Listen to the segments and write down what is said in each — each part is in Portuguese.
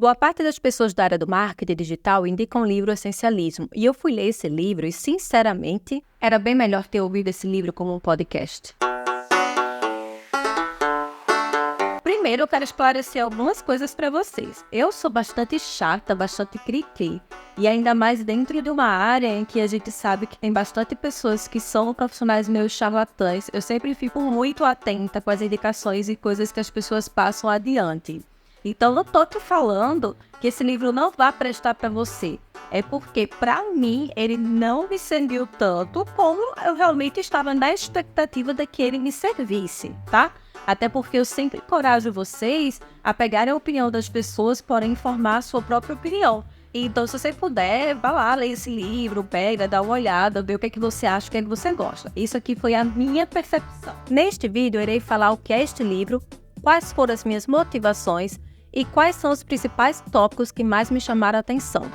Boa parte das pessoas da área do marketing digital indicam o livro Essencialismo, e eu fui ler esse livro e, sinceramente, era bem melhor ter ouvido esse livro como um podcast. Primeiro, eu quero esclarecer algumas coisas para vocês. Eu sou bastante chata, bastante cri-cri, e ainda mais dentro de uma área em que a gente sabe que tem bastante pessoas que são profissionais meio charlatães. Eu sempre fico muito atenta com as indicações e coisas que as pessoas passam adiante. Então, não tô te falando que esse livro não vai prestar para você. É porque, para mim, ele não me serviu tanto como eu realmente estava na expectativa de que ele me servisse, tá? Até porque eu sempre encorajo vocês a pegarem a opinião das pessoas, porém formar a sua própria opinião. Então, se você puder, vá lá, lê esse livro, pega, dá uma olhada, vê o que é que você acha, o que é que você gosta. Isso aqui foi a minha percepção. Neste vídeo, eu irei falar o que é este livro, quais foram as minhas motivações e quais são os principais tópicos que mais me chamaram a atenção.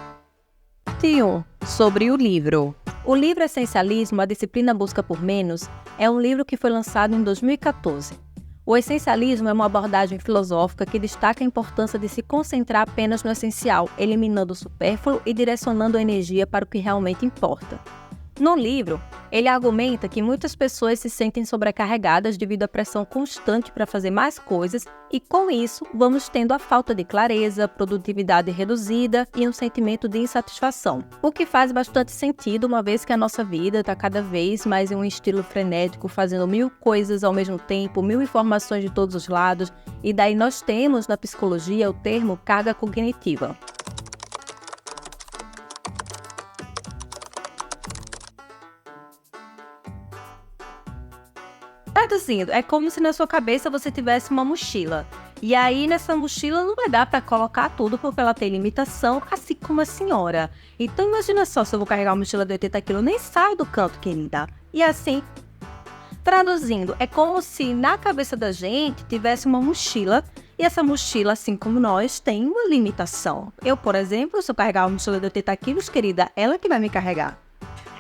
Parte 1. Sobre o livro. O livro Essencialismo, a disciplina busca por menos, é um livro que foi lançado em 2014. O essencialismo é uma abordagem filosófica que destaca a importância de se concentrar apenas no essencial, eliminando o supérfluo e direcionando a energia para o que realmente importa. No livro, ele argumenta que muitas pessoas se sentem sobrecarregadas devido à pressão constante para fazer mais coisas e, com isso, vamos tendo a falta de clareza, produtividade reduzida e um sentimento de insatisfação. O que faz bastante sentido, uma vez que a nossa vida está cada vez mais em um estilo frenético, fazendo 1000 coisas ao mesmo tempo, 1000 informações de todos os lados, e daí nós temos na psicologia o termo carga cognitiva. Traduzindo, é como se na sua cabeça você tivesse uma mochila. E aí, nessa mochila não vai dar para colocar tudo porque ela tem limitação, assim como a senhora. Então, imagina só, se eu vou carregar uma mochila de 80 kg, eu nem saio do canto, querida. E assim, traduzindo, é como se na cabeça da gente tivesse uma mochila. E essa mochila, assim como nós, tem uma limitação. Eu, por exemplo, se eu carregar uma mochila de 80 kg, querida, ela que vai me carregar.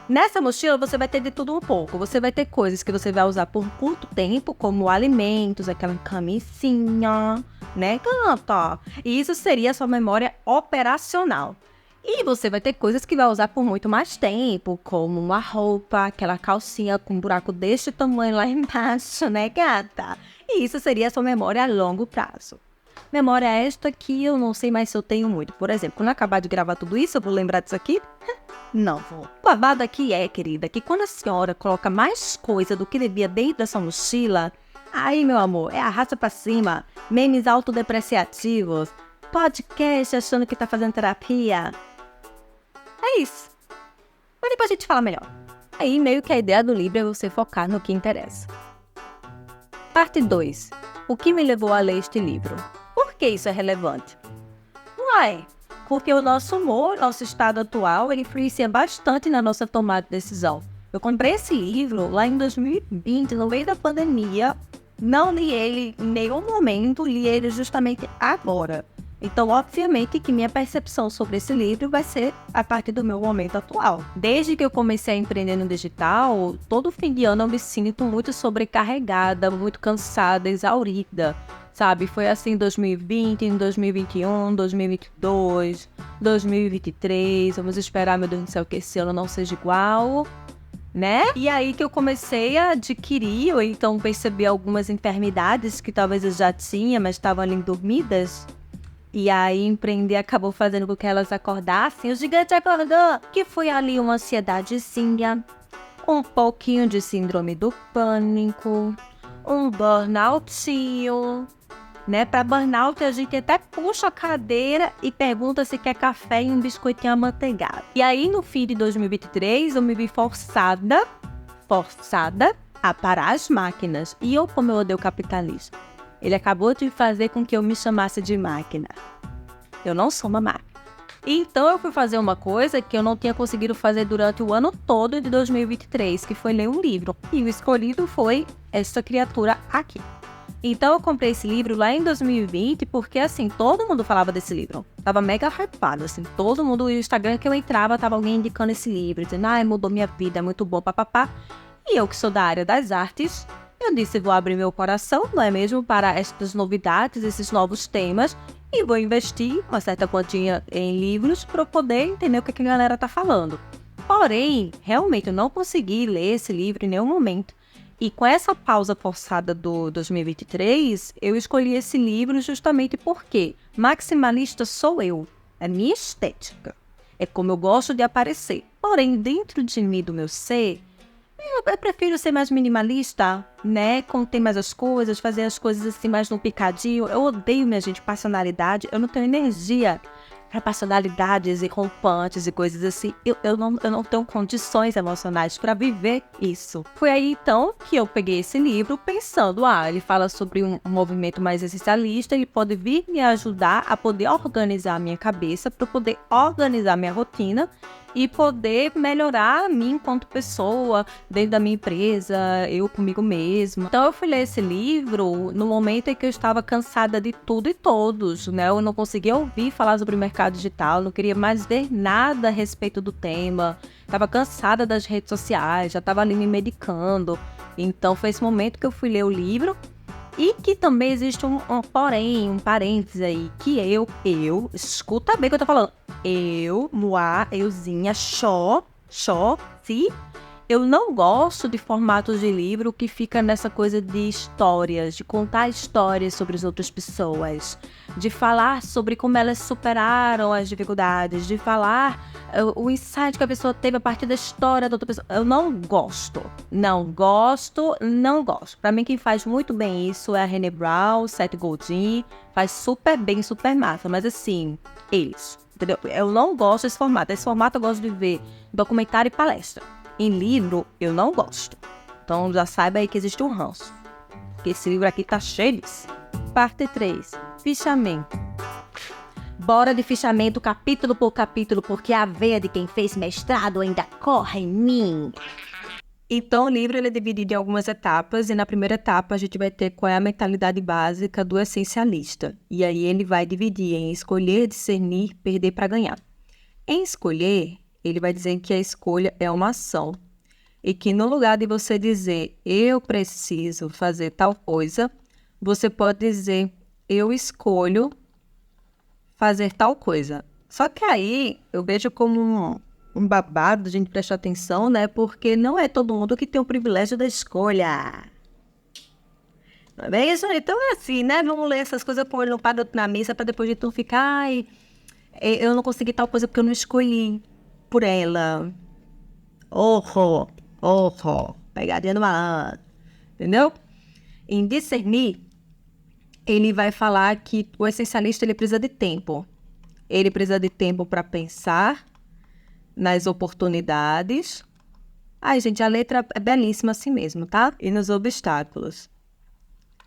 Nessa mochila você vai ter de tudo um pouco. Você vai ter coisas que você vai usar por curto tempo, como alimentos, aquela camisinha, né, gata? E isso seria a sua memória operacional. E você vai ter coisas que vai usar por muito mais tempo, como uma roupa, aquela calcinha com um buraco deste tamanho lá embaixo, né, gata? E isso seria a sua memória a longo prazo. Memória esta que eu não sei mais se eu tenho muito. Por exemplo, quando eu acabar de gravar tudo isso, eu vou lembrar disso aqui? Não vou. O babado aqui é, querida, que quando a senhora coloca mais coisa do que devia dentro dessa mochila, aí, meu amor, é arrasta pra cima, memes autodepreciativos, podcast achando que tá fazendo terapia. É isso. Mas depois a gente fala melhor. Aí, meio que a ideia do livro é você focar no que interessa. Parte 2. O que me levou a ler este livro? Por que isso é relevante? Uai, porque o nosso humor, nosso estado atual, ele influencia bastante na nossa tomada de decisão. Eu comprei esse livro lá em 2020, no meio da pandemia. Não li ele em nenhum momento, li ele justamente agora. Então, obviamente, que minha percepção sobre esse livro vai ser a partir do meu momento atual. Desde que eu comecei a empreender no digital, todo fim de ano eu me sinto muito sobrecarregada, muito cansada, exaurida, sabe? Foi assim em 2020, em 2021, 2022, 2023. Vamos esperar, meu Deus do céu, que esse ano não seja igual, né? E aí que eu comecei a adquirir, ou então perceber algumas enfermidades que talvez eu já tinha, mas estavam ali dormidas. E aí empreender acabou fazendo com que elas acordassem. O gigante acordou! Que foi ali uma ansiedadezinha, um pouquinho de síndrome do pânico, um burnoutinho, né? Para burnout a gente até puxa a cadeira e pergunta se quer café e um biscoitinho amanteigado. E aí no fim de 2023 eu me vi forçada a parar as máquinas. E eu, como eu odeio o capitalismo, ele acabou de fazer com que eu me chamasse de máquina. Eu não sou uma máquina. Então eu fui fazer uma coisa que eu não tinha conseguido fazer durante o ano todo de 2023, que foi ler um livro. E o escolhido foi essa criatura aqui. Então eu comprei esse livro lá em 2020, porque assim, todo mundo falava desse livro. Tava mega hypado, assim, todo mundo, no Instagram que eu entrava, tava alguém indicando esse livro, dizendo, mudou minha vida, é muito bom, papapá. E eu que sou da área das artes, eu disse, vou abrir meu coração, não é mesmo, para estas novidades, esses novos temas, e vou investir uma certa quantia em livros para eu poder entender o que a galera tá falando. Porém, realmente eu não consegui ler esse livro em nenhum momento. E com essa pausa forçada do 2023, eu escolhi esse livro justamente porque maximalista sou eu, é minha estética, é como eu gosto de aparecer. Porém, dentro de mim, do meu ser, eu prefiro ser mais minimalista, né? Conter mais as coisas, fazer as coisas assim mais no picadinho. Eu odeio, minha gente, passionalidade. Eu não tenho energia para passionalidades e rompantes e coisas assim. Eu não tenho condições emocionais para viver isso. Foi aí, então, que eu peguei esse livro pensando, ele fala sobre um movimento mais essencialista, ele pode vir me ajudar a poder organizar a minha cabeça, para poder organizar minha rotina e poder melhorar a mim enquanto pessoa, dentro da minha empresa, eu comigo mesma. Então eu fui ler esse livro no momento em que eu estava cansada de tudo e todos, né? Eu não conseguia ouvir falar sobre o mercado digital, não queria mais ver nada a respeito do tema, estava cansada das redes sociais, já estava ali me medicando. Então foi esse momento que eu fui ler o livro. E que também existe um porém, um parênteses aí, que eu, escuta bem o que eu tô falando, euzinha, se, eu não gosto de formatos de livro que fica nessa coisa de histórias, de contar histórias sobre as outras pessoas, de falar sobre como elas superaram as dificuldades, de falar o insight que a pessoa teve a partir da história da outra pessoa. Eu não gosto. Pra mim, quem faz muito bem isso é a Brené Brown, Seth Godin, faz super bem, super massa, mas assim, eles, entendeu? Eu não gosto desse formato. Esse formato eu gosto de ver documentário e palestra. Em livro, eu não gosto. Então já saiba aí que existe um ranço. Porque esse livro aqui tá cheio disso. Parte 3. Fichamento. Bora de fichamento capítulo por capítulo, porque a veia de quem fez mestrado ainda corre em mim. Então o livro ele é dividido em algumas etapas, e na primeira etapa a gente vai ter qual é a mentalidade básica do essencialista. E aí ele vai dividir em escolher, discernir, perder para ganhar. Em escolher, ele vai dizer que a escolha é uma ação. E que no lugar de você dizer, eu preciso fazer tal coisa, você pode dizer, eu escolho fazer tal coisa. Só que aí eu vejo como um babado a gente prestar atenção, né? Porque não é todo mundo que tem o privilégio da escolha. Não é bem isso? Então é assim, né? Vamos ler essas coisas com o olho no padrão na mesa para depois de tu ficar, eu não consegui tal coisa porque eu não escolhi por ela. Pegadinha do malandro. Entendeu? Em discernir, ele vai falar que o essencialista ele precisa de tempo. Ele precisa de tempo para pensar nas oportunidades. Ai, gente, a letra é belíssima assim mesmo, tá? E nos obstáculos.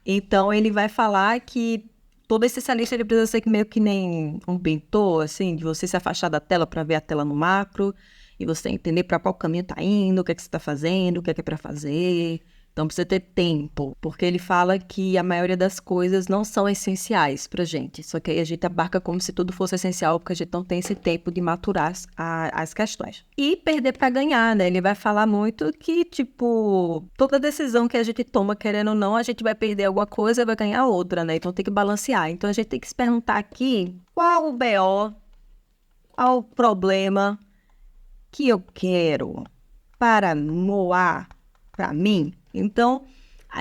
Então, ele vai falar que todo essencialista ele precisa ser meio que nem um pintor, assim, de você se afastar da tela para ver a tela no macro e você entender para qual caminho tá indo, o que é que você tá fazendo, o que é para fazer. Então, precisa ter tempo, porque ele fala que a maioria das coisas não são essenciais pra gente. Só que aí a gente abarca como se tudo fosse essencial, porque a gente não tem esse tempo de maturar as questões. E perder pra ganhar, né? Ele vai falar muito que, tipo, toda decisão que a gente toma, querendo ou não, a gente vai perder alguma coisa e vai ganhar outra, né? Então tem que balancear. Então a gente tem que se perguntar aqui, qual o BO, qual o problema que eu quero para moar pra mim? Então,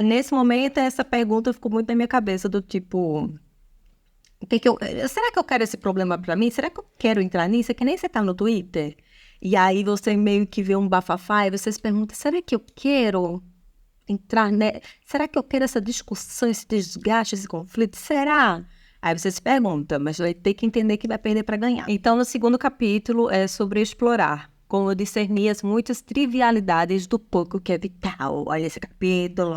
nesse momento, essa pergunta ficou muito na minha cabeça, do tipo, será que eu quero esse problema pra mim? Será que eu quero entrar nisso? É que nem você tá no Twitter, e aí você meio que vê um bafafá, e você se pergunta, será que eu quero entrar, né? Será que eu quero essa discussão, esse desgaste, esse conflito? Será? Aí você se pergunta, mas vai ter que entender que vai perder pra ganhar. Então, no segundo capítulo, é sobre explorar. Como discernir as muitas trivialidades do pouco que é vital. Olha esse capítulo.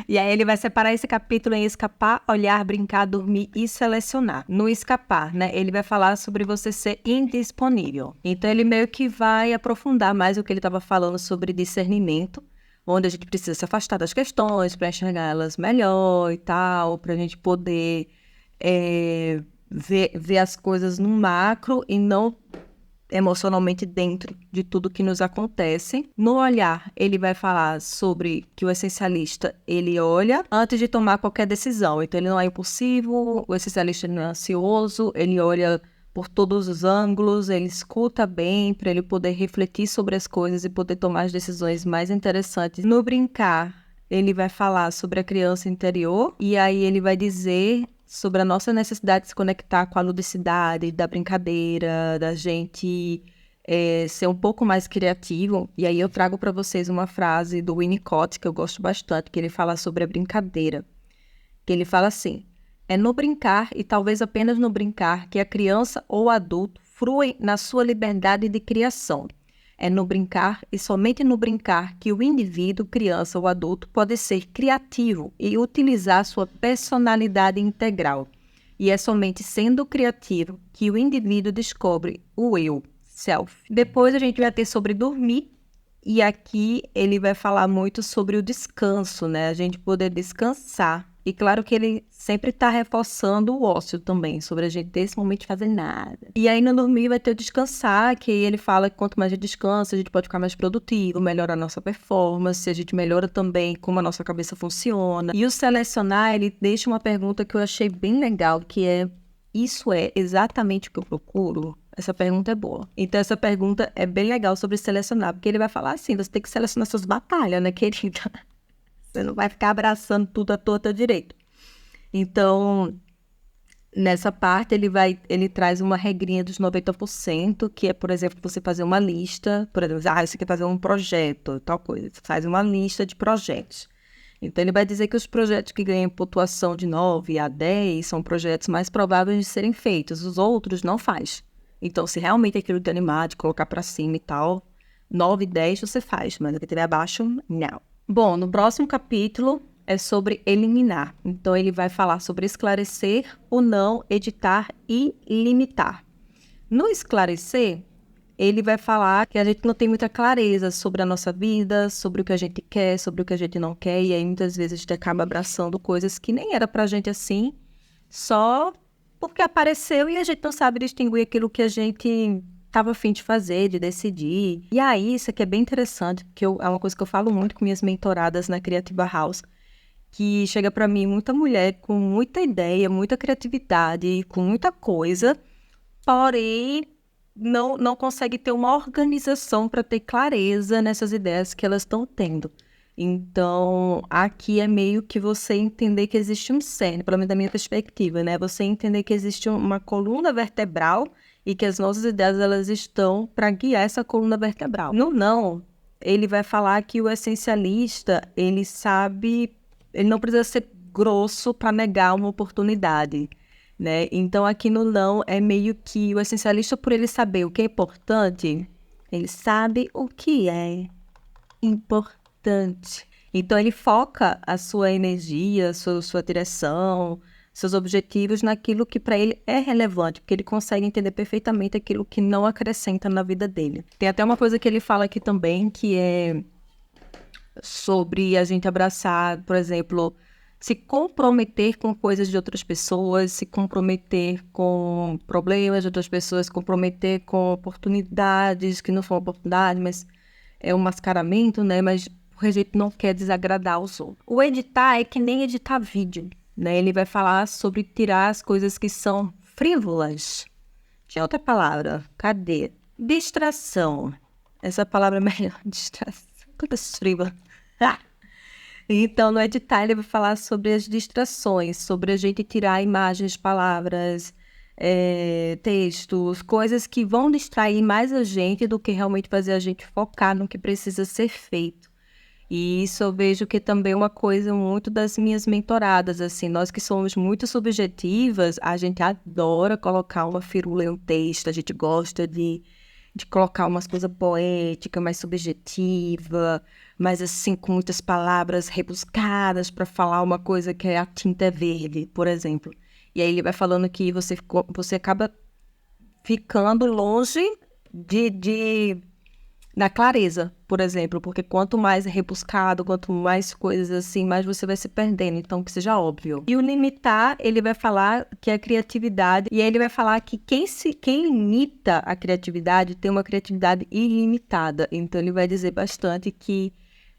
E aí ele vai separar esse capítulo em escapar, olhar, brincar, dormir e selecionar. No escapar, né, ele vai falar sobre você ser indisponível. Então ele meio que vai aprofundar mais o que ele estava falando sobre discernimento, onde a gente precisa se afastar das questões para enxergar elas melhor e tal, para a gente poder ver as coisas no macro e não emocionalmente dentro de tudo que nos acontece. No olhar, ele vai falar sobre que o essencialista, ele olha antes de tomar qualquer decisão. Então, ele não é impulsivo, o essencialista não é ansioso, ele olha por todos os ângulos, ele escuta bem para ele poder refletir sobre as coisas e poder tomar as decisões mais interessantes. No brincar, ele vai falar sobre a criança interior e aí ele vai dizer sobre a nossa necessidade de se conectar com a ludicidade, da brincadeira, da gente ser um pouco mais criativo. E aí eu trago para vocês uma frase do Winnicott, que eu gosto bastante, que ele fala sobre a brincadeira. Que ele fala assim: é no brincar, e talvez apenas no brincar, que a criança ou o adulto fruem na sua liberdade de criação. É no brincar e somente no brincar que o indivíduo, criança ou adulto, pode ser criativo e utilizar sua personalidade integral. E é somente sendo criativo que o indivíduo descobre o eu, self. Depois a gente vai ter sobre dormir, e aqui ele vai falar muito sobre o descanso, né? A gente poder descansar. E claro que ele sempre está reforçando o ócio também, sobre a gente ter esse momento de fazer nada. E aí no dormir vai ter o descansar, que ele fala que quanto mais a gente descansa, a gente pode ficar mais produtivo, melhora a nossa performance, a gente melhora também como a nossa cabeça funciona. E o selecionar, ele deixa uma pergunta que eu achei bem legal, que é: isso é exatamente o que eu procuro? Essa pergunta é boa. Então, essa pergunta é bem legal sobre selecionar, porque ele vai falar assim: você tem que selecionar suas batalhas, né, querida? Você não vai ficar abraçando tudo à torta direito. Então, nessa parte, ele traz uma regrinha dos 90%, que é, por exemplo, você fazer uma lista. Por exemplo, você quer fazer um projeto, tal coisa. Você faz uma lista de projetos. Então, ele vai dizer que os projetos que ganham pontuação de 9 a 10 são projetos mais prováveis de serem feitos. Os outros não faz. Então, se realmente é aquilo de animar, de colocar para cima e tal, 9 e 10 você faz, mas o que tiver abaixo, não. Bom, no próximo capítulo é sobre eliminar. Então, ele vai falar sobre esclarecer, o não, editar e limitar. No esclarecer, ele vai falar que a gente não tem muita clareza sobre a nossa vida, sobre o que a gente quer, sobre o que a gente não quer, e aí muitas vezes a gente acaba abraçando coisas que nem era pra gente assim, só porque apareceu e a gente não sabe distinguir aquilo que a gente estava a fim de fazer, de decidir. E aí, isso aqui é bem interessante, porque é uma coisa que eu falo muito com minhas mentoradas na Creativa House, que chega para mim muita mulher com muita ideia, muita criatividade, com muita coisa, porém não consegue ter uma organização para ter clareza nessas ideias que elas estão tendo. Então, aqui é meio que você entender que existe um cerne, pelo menos da minha perspectiva, né? Você entender que existe uma coluna vertebral e que as nossas ideias, elas estão para guiar essa coluna vertebral. No não, ele vai falar que o essencialista, ele não precisa ser grosso para negar uma oportunidade, né? Então, aqui no não, é meio que o essencialista, por ele saber o que é importante, ele sabe o que é importante. Então, ele foca a sua energia, sua direção, seus objetivos naquilo que para ele é relevante, porque ele consegue entender perfeitamente aquilo que não acrescenta na vida dele. Tem até uma coisa que ele fala aqui também, que é sobre a gente abraçar, por exemplo, se comprometer com coisas de outras pessoas, se comprometer com problemas de outras pessoas, se comprometer com oportunidades que não são oportunidades, mas é um mascaramento, né? Mas o jeito não quer desagradar os outros. O editar é que nem editar vídeo, né? Ele vai falar sobre tirar as coisas que são frívolas. Tinha outra palavra. Cadê? Distração. Essa palavra é melhor. Distração. Quantas frívolas? Então, no editar, ele vai falar sobre as distrações, sobre a gente tirar imagens, palavras, textos, coisas que vão distrair mais a gente do que realmente fazer a gente focar no que precisa ser feito. E isso eu vejo que também é uma coisa muito das minhas mentoradas, assim, nós que somos muito subjetivas, a gente adora colocar uma firula em um texto, a gente gosta de colocar umas coisas poéticas, mais subjetiva, mas assim, com muitas palavras rebuscadas para falar uma coisa que é a tinta é verde, por exemplo. E aí ele vai falando que você acaba ficando longe de na clareza, por exemplo, porque quanto mais rebuscado, quanto mais coisas assim, mais você vai se perdendo, então que seja óbvio. E o limitar, ele vai falar que é a criatividade, e aí ele vai falar que quem limita a criatividade tem uma criatividade ilimitada, então ele vai dizer bastante que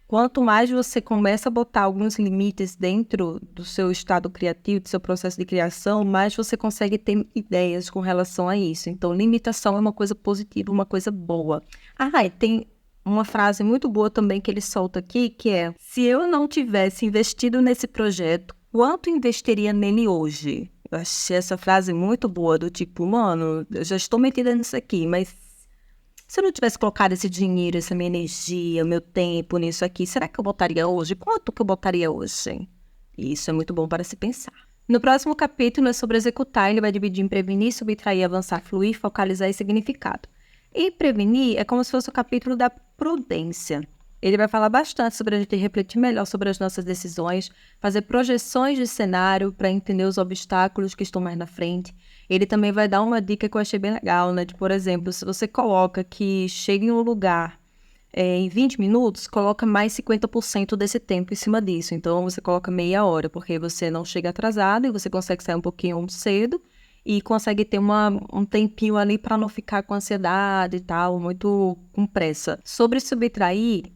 quanto mais você começa a botar alguns limites dentro do seu estado criativo, do seu processo de criação, mais você consegue ter ideias com relação a isso. Então, limitação é uma coisa positiva, uma coisa boa. E tem uma frase muito boa também que ele solta aqui, que é: se eu não tivesse investido nesse projeto, quanto investiria nele hoje? Eu achei essa frase muito boa, do tipo, mano, eu já estou metida nisso aqui, mas se eu não tivesse colocado esse dinheiro, essa minha energia, meu tempo nisso aqui, será que eu botaria hoje? Quanto que eu botaria hoje? E isso é muito bom para se pensar. No próximo capítulo é sobre executar. Ele vai dividir em prevenir, subtrair, avançar, fluir, focalizar e significado. E prevenir é como se fosse o capítulo da prudência. Ele vai falar bastante sobre a gente refletir melhor sobre as nossas decisões, fazer projeções de cenário para entender os obstáculos que estão mais na frente. Ele também vai dar uma dica que eu achei bem legal, né? De, por exemplo, se você coloca que chega em um lugar em 20 minutos, coloca mais 50% desse tempo em cima disso. Então, você coloca meia hora, porque você não chega atrasado e você consegue sair um pouquinho cedo e consegue ter um tempinho ali para não ficar com ansiedade e tal, muito com pressa. Sobre subtrair,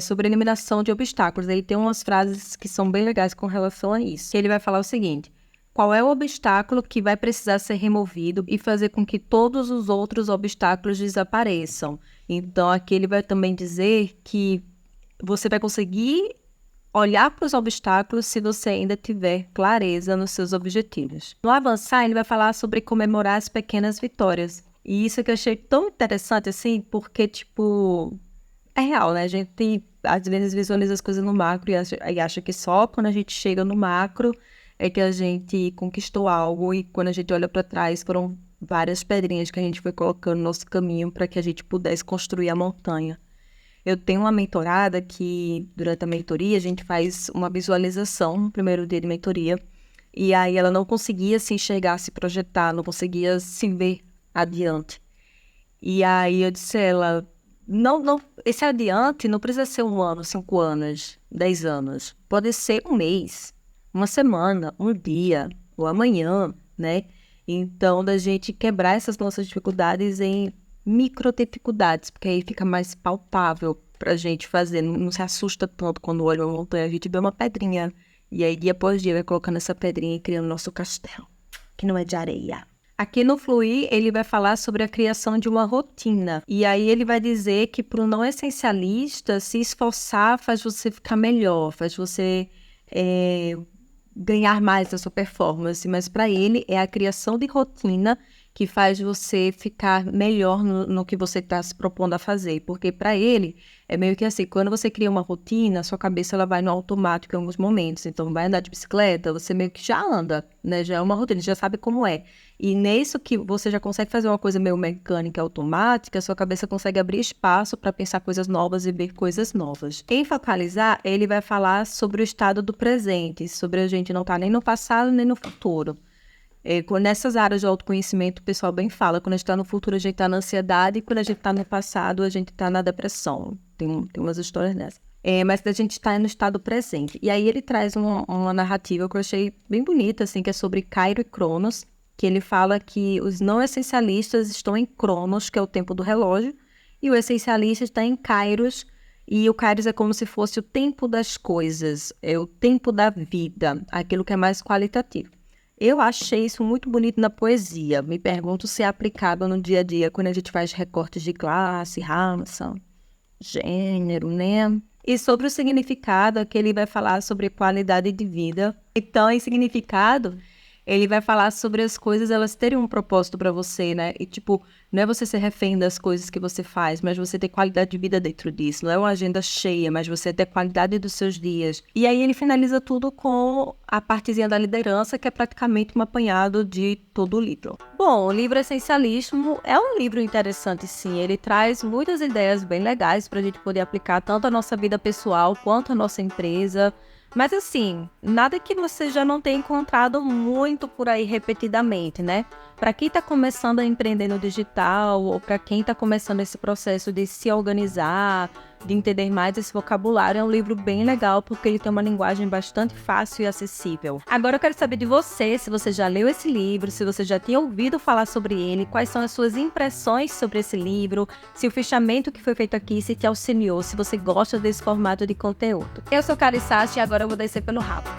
sobre eliminação de obstáculos. Ele tem umas frases que são bem legais com relação a isso. Ele vai falar o seguinte: qual é o obstáculo que vai precisar ser removido e fazer com que todos os outros obstáculos desapareçam? Então, aqui ele vai também dizer que você vai conseguir olhar para os obstáculos se você ainda tiver clareza nos seus objetivos. No avançar, ele vai falar sobre comemorar as pequenas vitórias. E isso que eu achei tão interessante, assim, porque, tipo, é real, né? A gente, às vezes, visualiza as coisas no macro e acha que só quando a gente chega no macro é que a gente conquistou algo, e quando a gente olha para trás foram várias pedrinhas que a gente foi colocando no nosso caminho para que a gente pudesse construir a montanha. Eu tenho uma mentorada que, durante a mentoria, a gente faz uma visualização no primeiro dia de mentoria, e aí ela não conseguia se enxergar, se projetar, não conseguia se ver adiante. E aí eu disse a ela: não, esse adiante não precisa ser 1 ano, 5 anos, 10 anos. Pode ser 1 mês, 1 semana, 1 dia, ou amanhã, né? Então, da gente quebrar essas nossas dificuldades em micro dificuldades, porque aí fica mais palpável pra gente fazer. Não se assusta tanto quando olha uma montanha, a gente vê uma pedrinha. E aí, dia após dia, vai colocando essa pedrinha e criando nosso castelo, que não é de areia. Aqui no Fluir, ele vai falar sobre a criação de uma rotina. E aí ele vai dizer que para o não essencialista, se esforçar faz você ficar melhor, faz você ganhar mais da sua performance. Mas para ele é a criação de rotina que faz você ficar melhor no que você está se propondo a fazer. Porque para ele é meio que assim: quando você cria uma rotina, sua cabeça ela vai no automático em alguns momentos. Então, vai andar de bicicleta, você meio que já anda, né? Já é uma rotina, já sabe como é. E nisso que você já consegue fazer uma coisa meio mecânica, automática, sua cabeça consegue abrir espaço para pensar coisas novas e ver coisas novas. Em Focalizar, ele vai falar sobre o estado do presente, sobre a gente não estar nem no passado nem no futuro. Nessas áreas de autoconhecimento, o pessoal bem fala: quando a gente está no futuro, a gente está na ansiedade, e quando a gente está no passado, a gente está na depressão. Tem umas histórias dessas. Mas a gente está no estado presente. E aí ele traz uma narrativa que eu achei bem bonita, assim, que é sobre Cairo e Cronos, que ele fala que os não essencialistas estão em Cronos, que é o tempo do relógio, e o essencialista está em Kairos, e o Kairos é como se fosse o tempo das coisas, é o tempo da vida, aquilo que é mais qualitativo. Eu achei isso muito bonito na poesia. Me pergunto se é aplicável no dia a dia, quando a gente faz recortes de classe, raça, gênero, né? E sobre o significado, aqui ele vai falar sobre qualidade de vida. Então, em significado, ele vai falar sobre as coisas, elas terem um propósito para você, né? E, tipo, não é você ser refém das coisas que você faz, mas você ter qualidade de vida dentro disso. Não é uma agenda cheia, mas você ter qualidade dos seus dias. E aí ele finaliza tudo com a partezinha da liderança, que é praticamente um apanhado de todo o livro. Bom, o livro Essencialismo é um livro interessante, sim. Ele traz muitas ideias bem legais para a gente poder aplicar tanto a nossa vida pessoal quanto a nossa empresa. Mas assim, nada que você já não tenha encontrado muito por aí repetidamente, né? Para quem está começando a empreender no digital, ou para quem está começando esse processo de se organizar, de entender mais esse vocabulário, é um livro bem legal, porque ele tem uma linguagem bastante fácil e acessível. Agora eu quero saber de você, se você já leu esse livro, se você já tinha ouvido falar sobre ele, quais são as suas impressões sobre esse livro, se o fechamento que foi feito aqui se te auxiliou, se você gosta desse formato de conteúdo. Eu sou Cari Sachi e agora eu vou descer pelo rabo.